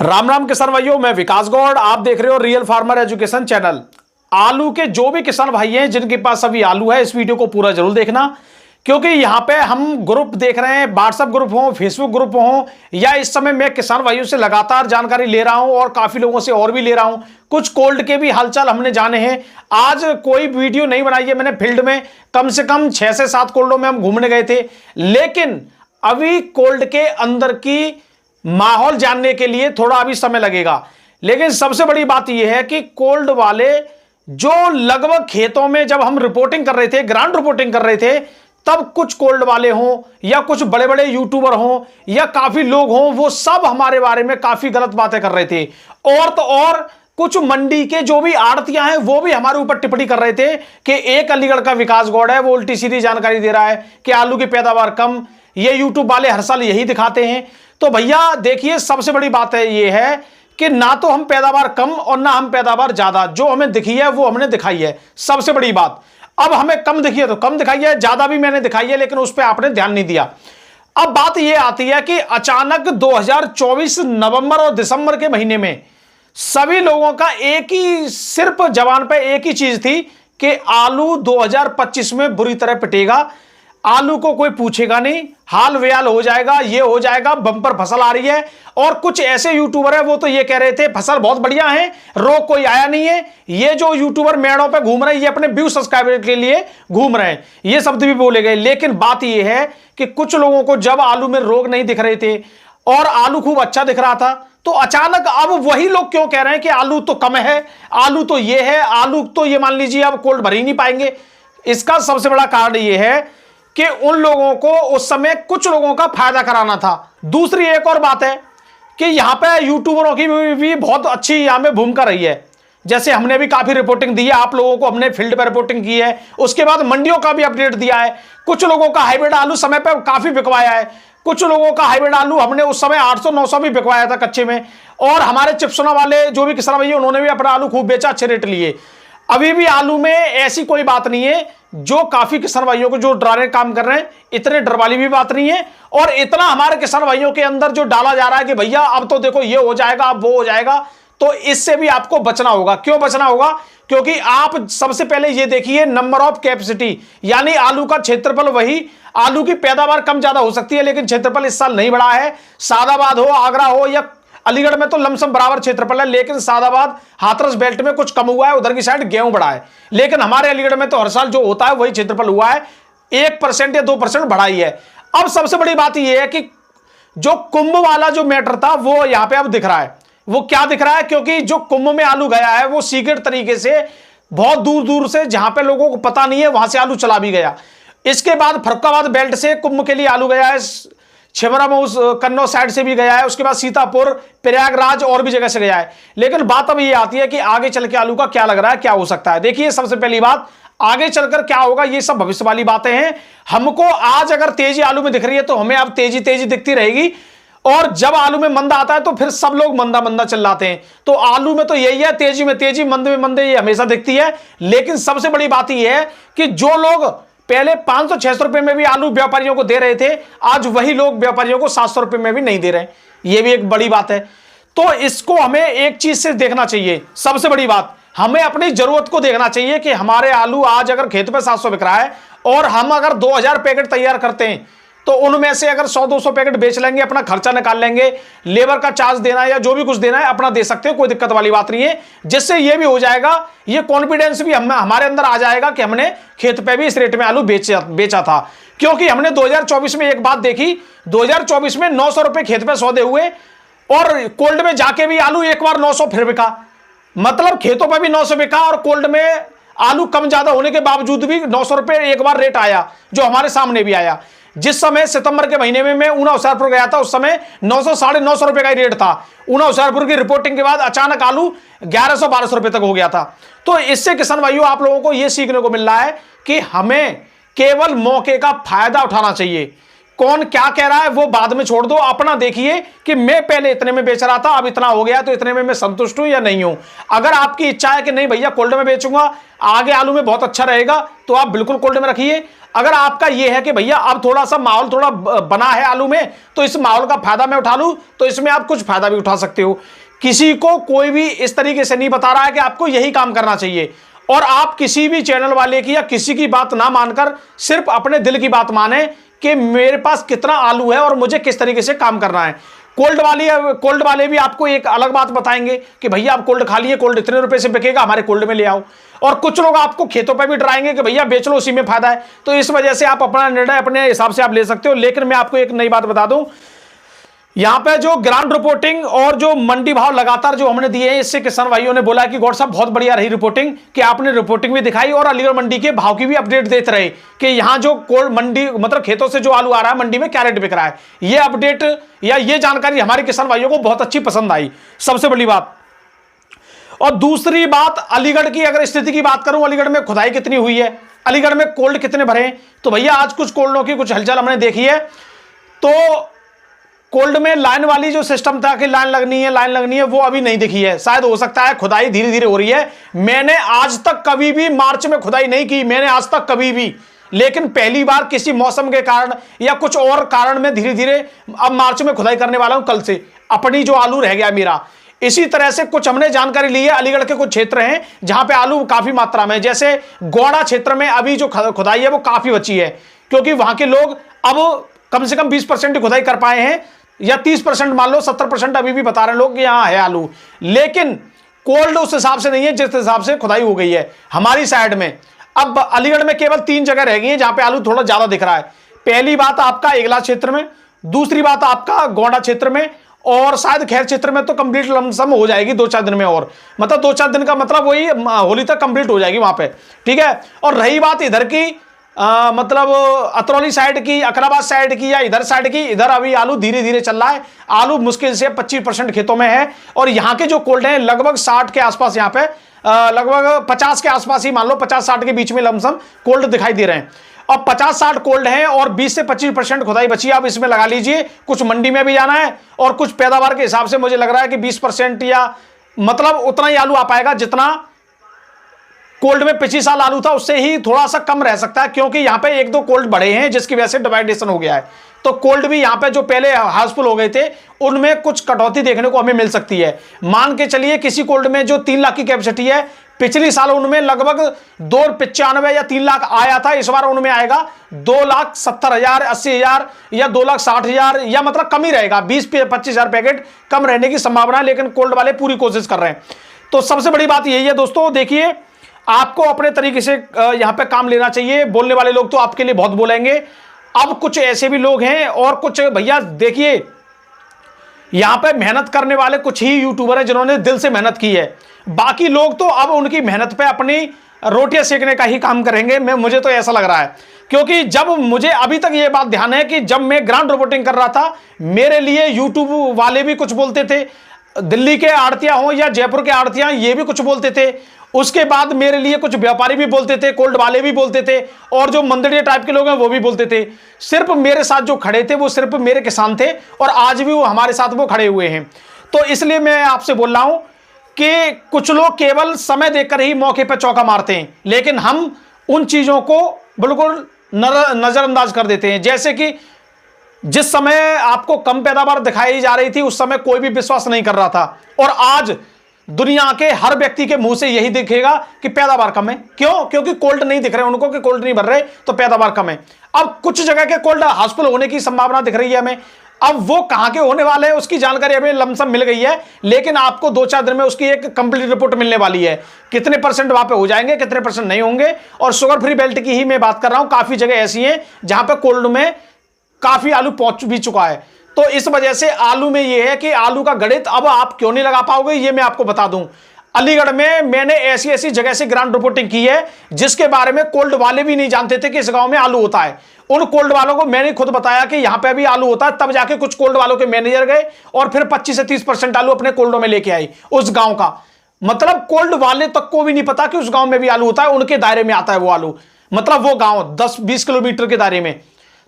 राम राम किसान भाइयों, मैं विकास गौड़। आप देख रहे हो रियल फार्मर एजुकेशन चैनल। आलू के जो भी किसान भाई हैं जिनके पास अभी आलू है, इस वीडियो को पूरा जरूर देखना, क्योंकि यहां पे हम ग्रुप देख रहे हैं, व्हाट्सएप ग्रुप हो, फेसबुक ग्रुप हो, या इस समय मैं किसान भाइयों से लगातार जानकारी ले रहा हूं और काफी लोगों से और भी ले रहा हूं। कुछ कोल्ड के भी हालचाल हमने जाने हैं। आज कोई वीडियो नहीं बनाई है मैंने फील्ड में, कम से कम 6 से 7 कोल्डों में हम घूमने गए थे, लेकिन अभी कोल्ड के अंदर की माहौल जानने के लिए थोड़ा अभी समय लगेगा। लेकिन सबसे बड़ी बात यह है कि कोल्ड वाले जो लगभग खेतों में जब हम रिपोर्टिंग कर रहे थे, ग्राउंड रिपोर्टिंग कर रहे थे, तब कुछ कोल्ड वाले हों या कुछ बड़े बड़े यूट्यूबर हों या काफी लोग हों, वो सब हमारे बारे में काफी गलत बातें कर रहे थे। और तो और कुछ मंडी के जो भी आड़तियां हैं वो भी हमारे ऊपर टिप्पणी कर रहे थे कि एक अलीगढ़ का विकास गौड़ है, वो उल्टी सीधी जानकारी दे रहा है कि आलू की पैदावार कम। ये यूट्यूब वाले हर साल यही दिखाते हैं। तो भैया देखिए, सबसे बड़ी बात है ये है कि ना तो हम पैदावार कम और ना हम पैदावार ज्यादा, जो हमें दिखी है वो हमने दिखाई है। सबसे बड़ी बात, अब हमें कम दिखी है तो कम दिखाई है, ज्यादा भी मैंने दिखाई है, लेकिन उस पर आपने ध्यान नहीं दिया। अब बात यह आती है कि अचानक 2024 नवंबर और दिसंबर के महीने में सभी लोगों का एक ही सिर्फ जबान पे एक ही चीज थी कि आलू 2025 में बुरी तरह पिटेगा, आलू को कोई पूछेगा नहीं, हाल बेहाल हो जाएगा, ये हो जाएगा, बम्पर फसल आ रही है। और कुछ ऐसे यूट्यूबर है वो तो ये कह रहे थे फसल बहुत बढ़िया है, रोग कोई आया नहीं है। ये जो यूट्यूबर मेड़ों पे घूम रहे हैं, ये अपने व्यू सब्सक्राइबर के लिए घूम रहे हैं, ये शब्द भी बोले गए। लेकिन बात ये है कि कुछ लोगों को जब आलू में रोग नहीं दिख रहे थे और आलू खूब अच्छा दिख रहा था, तो अचानक अब वही लोग क्यों कह रहे हैं कि आलू तो कम है, आलू तो ये है, आलू तो ये मान लीजिए अब कोल्ड भर ही नहीं पाएंगे। इसका सबसे बड़ा कारण ये है कि उन लोगों को उस समय कुछ लोगों का फायदा कराना था। दूसरी एक और बात है कि यहां पे यूट्यूबरों की भी बहुत अच्छी यहां पे भूमिका रही है। जैसे हमने भी काफी रिपोर्टिंग दी है, आप लोगों को हमने फील्ड पर रिपोर्टिंग की है, उसके बाद मंडियों का भी अपडेट दिया है। कुछ लोगों का हाइब्रिड आलू समय पर काफी बिकवाया है, कुछ लोगों का हाइब्रिड आलू हमने उस समय 800-900 भी बिकवाया था कच्चे में। और हमारे चिप्सोना वाले जो भी किसान भाई उन्होंने भी अपना आलू खूब बेचा, अच्छे रेट लिए। अभी भी आलू में ऐसी कोई बात नहीं है, जो काफी किसान भाइयों को जो डराने काम कर रहे हैं, इतने डर वाली भी बात नहीं है। और इतना हमारे किसान भाइयों के अंदर जो डाला जा रहा है कि भैया अब तो देखो ये हो जाएगा, अब वो हो जाएगा, तो इससे भी आपको बचना होगा। क्यों बचना होगा? क्योंकि आप सबसे पहले ये देखिए नंबर ऑफ कैपेसिटी, यानी आलू का क्षेत्रफल, वही आलू की पैदावार कम ज्यादा हो सकती है लेकिन क्षेत्रफल इस साल नहीं बढ़ा है। सादाबाद हो, आगरा हो या अलीगढ़ में तो लमसम बराबर क्षेत्रफल है, लेकिन सादाबाद हाथरस बेल्ट में कुछ कम हुआ है, उधर की साइड गेहूं बढ़ा है। लेकिन हमारे अलीगढ़ में तो हर साल जो होता है वही क्षेत्रफल हुआ है, 1% या 2% बढ़ाई है। अब सबसे बड़ी बात यह है कि जो कुंभ वाला जो मैटर था वो यहां पे अब दिख रहा है। वो क्या दिख रहा है? क्योंकि जो कुंभ में आलू गया है वो सीक्रेट तरीके से बहुत दूर दूर से, जहां पे लोगों को पता नहीं है, वहां से आलू चला भी गया। इसके बाद फरुखाबाद बेल्ट से कुंभ के लिए आलू गया है, छिबरा में उस कन्नौज साइड से भी गया है, उसके बाद सीतापुर, प्रयागराज और भी जगह से गया है। लेकिन बात अब ये आती है कि आगे चल के आलू का क्या लग रहा है, क्या हो सकता है। देखिए, सबसे पहली बात, आगे चलकर क्या होगा ये सब भविष्य वाली बातें हैं। हमको आज अगर तेजी आलू में दिख रही है तो हमें अब तेजी तेजी दिखती रहेगी, और जब आलू में मंदा आता है तो फिर सब लोग मंदा मंदा चिल्लाते हैं। तो आलू में तो यही है, तेजी में तेजी, मंदे में मंदे, ये हमेशा दिखती है। लेकिन सबसे बड़ी बात यह है कि जो लोग पहले 500-600 रुपए में भी आलू व्यापारियों को दे रहे थे, आज वही लोग व्यापारियों को 700 रुपए में भी नहीं दे रहे। ये भी एक बड़ी बात है। तो इसको हमें एक चीज से देखना चाहिए। सबसे बड़ी बात, हमें अपनी जरूरत को देखना चाहिए कि हमारे आलू आज अगर खेत पे 700 बिक रहा है और हम अगर 2000 पैकेट तैयार करते हैं, तो उनमें से अगर 100-200 पैकेट बेच लेंगे, अपना खर्चा निकाल लेंगे, लेबर का चार्ज देना है या जो भी कुछ देना है अपना दे सकते हो, कोई दिक्कत वाली बात नहीं है। जिससे ये भी हो जाएगा, ये कॉन्फिडेंस भी हमारे अंदर आ जाएगा कि हमने खेत पे भी इस रेट में आलू बेचा था। क्योंकि हमने 2024 में एक बात देखी, 2024 में 900 रुपए खेत पे सौदे हुए और कोल्ड में जाके भी आलू एक बार 900 फिर बिका। मतलब खेतों पर भी 900 बिका और कोल्ड में आलू कम ज्यादा होने के बावजूद भी 900 रुपए एक बार रेट आया, जो हमारे सामने भी आया। जिस समय सितंबर के महीने में मैं ऊना होशियारपुर गया था, उस समय 900-950 रुपए का ही रेट था। ऊना होशियारपुर की रिपोर्टिंग के बाद अचानक आलू 1100-1200 रुपए तक हो गया था। तो इससे किसान भाइयों आप लोगों को यह सीखने को मिल रहा है कि हमें केवल मौके का फायदा उठाना चाहिए। कौन क्या कह रहा है वो बाद में छोड़ दो, अपना देखिए कि मैं पहले इतने में बेच रहा था, अब इतना हो गया तो इतने में मैं संतुष्ट हूं या नहीं हूं। अगर आपकी इच्छा है कि नहीं भैया कोल्ड में बेचूंगा, आगे आलू में बहुत अच्छा रहेगा, तो आप बिल्कुल कोल्ड में रखिए। अगर आपका यह है कि भैया अब थोड़ा सा माहौल थोड़ा बना है आलू में, तो इस माहौल का फायदा मैं उठा लूं, तो इसमें आप कुछ फायदा भी उठा सकते हो। किसी को कोई भी इस तरीके से नहीं बता रहा है कि आपको यही काम करना चाहिए। और आप किसी भी चैनल वाले की या किसी की बात ना मानकर सिर्फ अपने दिल की बात माने कि मेरे पास कितना आलू है और मुझे किस तरीके से काम करना है। कोल्ड वाले भी आपको एक अलग बात बताएंगे कि भैया आप कोल्ड खा लिए, कोल्ड इतने रुपए से बिकेगा, हमारे कोल्ड में ले आओ। और कुछ लोग आपको खेतों पे भी डराएंगे कि भैया बेच लो, उसी में फायदा है। तो इस वजह से आप अपना निर्णय अपने हिसाब से आप ले सकते हो। लेकिन मैं आपको एक नई बात बता दूं, यहां पे जो ग्राउंड रिपोर्टिंग और जो मंडी भाव लगातार जो हमने दिए हैं, इससे किसान भाइयों ने बोला कि गौड़ साहब बहुत बढ़िया रही रिपोर्टिंग, कि आपने रिपोर्टिंग भी दिखाई और अलीगढ़ मंडी के भाव की भी अपडेट देते रहे कि यहां जो कोल्ड मंडी मतलब खेतों से जो आलू आ रहा है मंडी में क्या रेट बिक रहा है। ये अपडेट या ये जानकारी हमारे किसान भाइयों को बहुत अच्छी पसंद आई, सबसे बड़ी बात। और दूसरी बात, अलीगढ़ की अगर स्थिति की बात करूं, अलीगढ़ में खुदाई कितनी हुई है, अलीगढ़ में कोल्ड कितने भरे, तो भैया आज कुछ कोल्डों की कुछ हलचल हमने देखी है। तो कोल्ड में लाइन वाली जो सिस्टम था कि लाइन लगनी है, वो अभी नहीं दिखी है। शायद हो सकता है खुदाई धीरे धीरे हो रही है। मैंने आज तक कभी भी मार्च में खुदाई नहीं की, मैंने आज तक कभी भी, लेकिन पहली बार किसी मौसम के कारण या कुछ और कारण में धीरे धीरे अब मार्च में खुदाई करने वाला हूं कल से, अपनी जो आलू रह गया मेरा। इसी तरह से कुछ हमने जानकारी ली है, अलीगढ़ के कुछ क्षेत्र हैं जहां पे आलू काफी मात्रा में, जैसे गौड़ा क्षेत्र में अभी जो खुदाई है वो काफी बची है, क्योंकि वहां के लोग अब कम से कम 20% की खुदाई कर पाए हैं, या 30% मान लो, 70% अभी भी बता रहे हैं लोग कि यहां है आलू। लेकिन कोल्ड उस हिसाब से नहीं है जिस हिसाब से खुदाई हो गई है हमारी साइड में। अब अलीगढ़ में केवल 3 जगह रह गई हैं जहां पे आलू थोड़ा ज्यादा दिख रहा है। पहली बात आपका इगला क्षेत्र में, दूसरी बात आपका गोंडा क्षेत्र में, और शायद खैर क्षेत्र में तो कंप्लीट लमसम हो जाएगी 2-4 दिन में, और मतलब 2-4 दिन का मतलब वही होली तक कंप्लीट हो जाएगी वहां पे, ठीक है। और रही बात इधर की मतलब अतरौली साइड की, अकराबाद साइड की, या इधर साइड की, इधर अभी आलू धीरे धीरे चल रहा है। आलू मुश्किल से 25% खेतों में है, और यहाँ के जो कोल्ड हैं लगभग 60 के आसपास, यहाँ पे लगभग 50 के आसपास ही मान लो, 50-60 के बीच में लमसम कोल्ड दिखाई दे रहे हैं। और 50-60 कोल्ड हैं और 20 से 25% खुदाई बची है। आप इसमें लगा लीजिए, कुछ मंडी में भी जाना है और कुछ पैदावार के हिसाब से मुझे लग रहा है कि 20% या मतलब उतना ही आलू आ पाएगा जितना कोल्ड में पिछले साल आलू था, उससे ही थोड़ा सा कम रह सकता है, क्योंकि यहाँ पे 1-2 कोल्ड बढ़े हैं जिसकी वजह से डिवाइडेशन हो गया है। तो कोल्ड भी यहाँ पे जो पहले हाउसफुल हो गए थे उनमें कुछ कटौती देखने को हमें मिल सकती है। मान के चलिए किसी कोल्ड में जो 3 लाख की कैपेसिटी है, पिछली साल उनमें लगभग 295 या 3 लाख आया था, इस बार उनमें आएगा 2,70,000, 80,000 या 2,60,000, या मतलब कम ही रहेगा, 20-25,000 पैकेट कम रहने की संभावना है। लेकिन कोल्ड वाले पूरी कोशिश कर रहे हैं। तो सबसे बड़ी बात यही है दोस्तों, देखिए आपको अपने तरीके से यहां पे काम लेना चाहिए। बोलने वाले लोग तो आपके लिए बहुत बोलेंगे। अब कुछ ऐसे भी लोग हैं और कुछ भैया देखिए यहां पे मेहनत करने वाले कुछ ही यूट्यूबर हैं जिन्होंने दिल से मेहनत की है। बाकी लोग तो अब उनकी मेहनत पे अपनी रोटियां सेकने का ही काम करेंगे। मुझे तो ऐसा लग रहा है, क्योंकि जब मुझे अभी तक ये बात ध्यान है कि जब मैं ग्राउंड रिपोर्टिंग कर रहा था, मेरे लिए यूट्यूब वाले भी कुछ बोलते थे, दिल्ली के आड़तियां हो या जयपुर के आड़तियां, ये भी कुछ बोलते थे। उसके बाद मेरे लिए कुछ व्यापारी भी बोलते थे, कोल्ड वाले भी बोलते थे, और जो मंदड़िया टाइप के लोग हैं वो भी बोलते थे। सिर्फ मेरे साथ जो खड़े थे वो सिर्फ मेरे किसान थे, और आज भी वो हमारे साथ वो खड़े हुए हैं। तो इसलिए मैं आपसे बोल रहा हूं कि कुछ लोग केवल समय देखकर ही मौके पर चौका मारते हैं, लेकिन हम उन चीजों को बिल्कुल नजरअंदाज कर देते हैं। जैसे कि जिस समय आपको कम पैदावार दिखाई जा रही थी उस समय कोई भी विश्वास नहीं कर रहा था, और आज दुनिया के हर व्यक्ति के मुंह से यही दिखेगा कि पैदावार कम है। क्यों? क्योंकि कोल्ड नहीं दिख रहे उनको, कि कोल्ड नहीं भर रहे तो पैदावार कम है। अब कुछ जगह के कोल्ड हाउसफुल होने की संभावना दिख रही है हमें। अब वो कहां के होने वाले हैं उसकी जानकारी हमें लमसम मिल गई है, लेकिन आपको 2-4 दिन में उसकी एक कंप्लीट रिपोर्ट मिलने वाली है। कितने % वहां पे हो जाएंगे, कितने % नहीं होंगे। और शुगर फ्री बेल्ट की ही मैं बात कर रहा हूं, काफी जगह ऐसी हैं जहां पर कोल्ड में काफी आलू पहुंच भी चुका है। तो इस वजह से आलू में यह है कि आलू का गणित अब आप क्यों नहीं लगा पाओगे, ये मैं आपको बता दूं। अलीगढ़ में मैंने ऐसी ऐसी जगह से ग्राउंड रिपोर्टिंग की है जिसके बारे में कोल्ड वाले भी नहीं जानते थे कि इस गांव में आलू होता है। उन कोल्ड वालों को मैंने खुद बताया कि यहां पे भी आलू होता है, तब जाके कुछ कोल्ड वालों के मैनेजर गए और फिर 25 से 30% आलू अपने कोल्डों में लेके आए उस गांव का। मतलब कोल्ड वाले तक को भी नहीं पता कि उस गांव में भी आलू होता है, उनके दायरे में आता है वो आलू, मतलब वो गांव 10-20 किलोमीटर के दायरे में।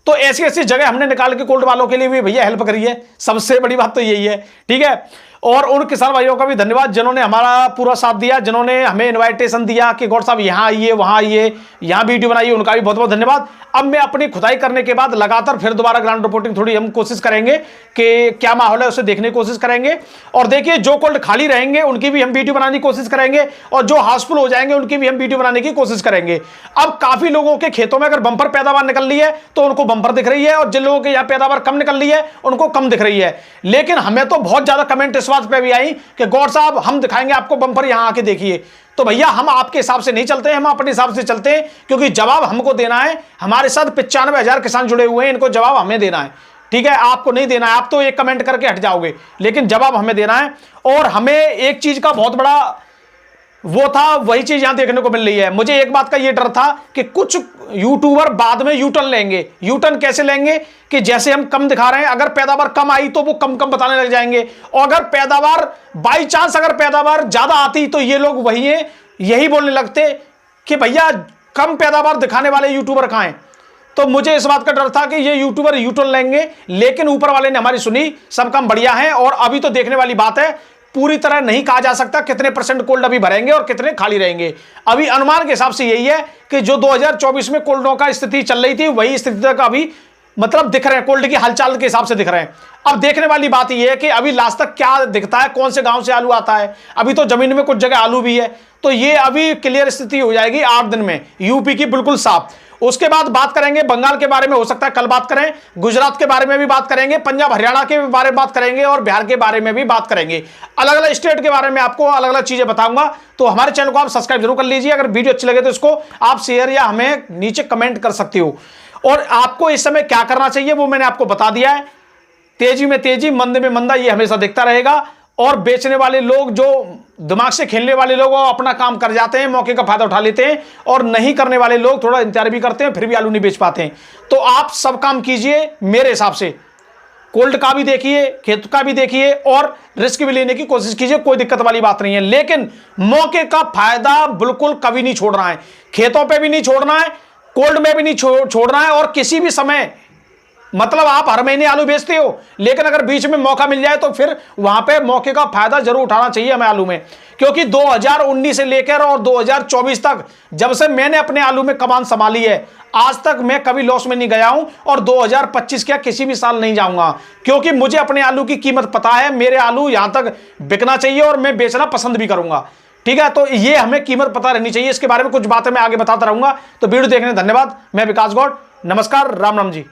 तो ऐसी ऐसी जगह हमने निकाल के कोल्ड वालों के लिए भी भैया हेल्प करी है, सबसे बड़ी बात तो यही है। ठीक है, और उन किसान भाइयों का भी धन्यवाद जिन्होंने हमारा पूरा साथ दिया, जिन्होंने हमें इनविटेशन दिया कि गौर साहब यहाँ आइए, वहाँ आइए, यहाँ वीडियो बनाइए, उनका भी बहुत बहुत धन्यवाद। अब मैं अपनी खुदाई करने के बाद लगातार फिर दोबारा ग्राउंड रिपोर्टिंग थोड़ी हम कोशिश करेंगे कि क्या माहौल है उसे देखने की कोशिश करेंगे। और देखिए जो कोल्ड खाली रहेंगे उनकी भी हम वीडियो बनाने की कोशिश करेंगे, और जो हाउसफुल हो जाएंगे उनकी भी हम वीडियो बनाने की कोशिश करेंगे। अब काफी लोगों के खेतों में अगर बंपर पैदावार निकल रही है तो उनको बंपर दिख रही है, और जिन लोगों के यहाँ पैदावार कम निकल रही है उनको कम दिख रही है। लेकिन हमें तो बहुत ज्यादा कमेंट इस बात पर भी आई कि गौर साहब हम दिखाएंगे आपको बंपर, यहां आके देखिए। तो भैया हम आपके हिसाब से नहीं चलते हैं, हम अपने हिसाब से चलते हैं, क्योंकि जवाब हमको देना है। हमारे साथ 95,000 किसान जुड़े हुए हैं, इनको जवाब हमें देना है। ठीक है, आपको नहीं देना है, आप तो एक कमेंट करके हट जाओगे, लेकिन जवाब हमें देना है। और हमें एक चीज का बहुत बड़ा वो था, वही चीज यहां देखने को मिल रही है। मुझे एक बात का ये डर था कि कुछ यूट्यूबर बाद में यूटर्न लेंगे। यूटर्न कैसे लेंगे कि जैसे हम कम दिखा रहे हैं, अगर पैदावार कम आई तो वो कम कम बताने लग जाएंगे, और अगर पैदावार बाई चांस अगर पैदावार ज्यादा आती तो ये लोग वही है यही बोलने लगते कि भैया कम पैदावार दिखाने वाले यूट्यूबर कहां हैं। तो मुझे इस बात का डर था कि ये यूट्यूबर यूटर्न लेंगे, लेकिन ऊपर वाले ने हमारी सुनी, सब काम बढ़िया है। और अभी तो देखने वाली बात है, पूरी तरह नहीं कहा जा सकता कितने % कोल्ड अभी भरेंगे और कितने खाली रहेंगे। अभी अनुमान के हिसाब से यही है कि जो 2024 में कोल्डों का स्थिति चल रही थी वही स्थिति तक अभी मतलब दिख रहे हैं, कोल्ड की हलचल के हिसाब से दिख रहे हैं। अब देखने वाली बात यह है कि अभी लास्ट तक क्या दिखता है, कौन से गांव से आलू आता है। अभी तो जमीन में कुछ जगह आलू भी है, तो ये अभी क्लियर स्थिति हो जाएगी 8 दिन में, यूपी की बिल्कुल साफ। उसके बाद बात करेंगे बंगाल के बारे में, हो सकता है कल बात करें, गुजरात के बारे में भी बात करेंगे, पंजाब हरियाणा के बारे में बात करेंगे, और बिहार के बारे में भी बात करेंगे। अलग अलग स्टेट के बारे में आपको अलग अलग चीजें बताऊंगा। तो हमारे चैनल को आप सब्सक्राइब जरूर कर लीजिए। अगर वीडियो अच्छी लगे तो इसको आप शेयर या हमें नीचे कमेंट कर सकते हो। और आपको इस समय क्या करना चाहिए वो मैंने आपको बता दिया है। तेजी में तेजी, मंदे में मंदा, ये हमेशा दिखता रहेगा। और बेचने वाले लोग, जो दिमाग से खेलने वाले लोग, वो अपना काम कर जाते हैं, मौके का फायदा उठा लेते हैं, और नहीं करने वाले लोग थोड़ा इंतजार भी करते हैं, फिर भी आलू नहीं बेच पाते हैं। तो आप सब काम कीजिए मेरे हिसाब से, कोल्ड का भी देखिए, खेत का भी देखिए, और रिस्क भी लेने की कोशिश कीजिए, कोई दिक्कत वाली बात नहीं है। लेकिन मौके का फायदा बिल्कुल कभी नहीं छोड़ना है, खेतों पर भी नहीं छोड़ना है, कोल्ड में भी नहीं छोड़ना है। और किसी भी समय, मतलब आप हर महीने आलू बेचते हो, लेकिन अगर बीच में मौका मिल जाए तो फिर वहां पे मौके का फायदा जरूर उठाना चाहिए हमें आलू में। क्योंकि 2019 से लेकर और 2024 तक जब से मैंने अपने आलू में कमान संभाली है, आज तक मैं कभी लॉस में नहीं गया हूं, और 2025 क्या किसी भी साल नहीं जाऊंगा, क्योंकि मुझे अपने आलू की कीमत पता है। मेरे आलू यहां तक बिकना चाहिए और मैं बेचना पसंद भी करूंगा। ठीक है, तो ये हमें कीमत पता रहनी चाहिए। इसके बारे में कुछ बातें मैं आगे बताता रहूंगा। तो वीडियो देखने धन्यवाद। मैं विकास गौड़, नमस्कार, राम राम जी।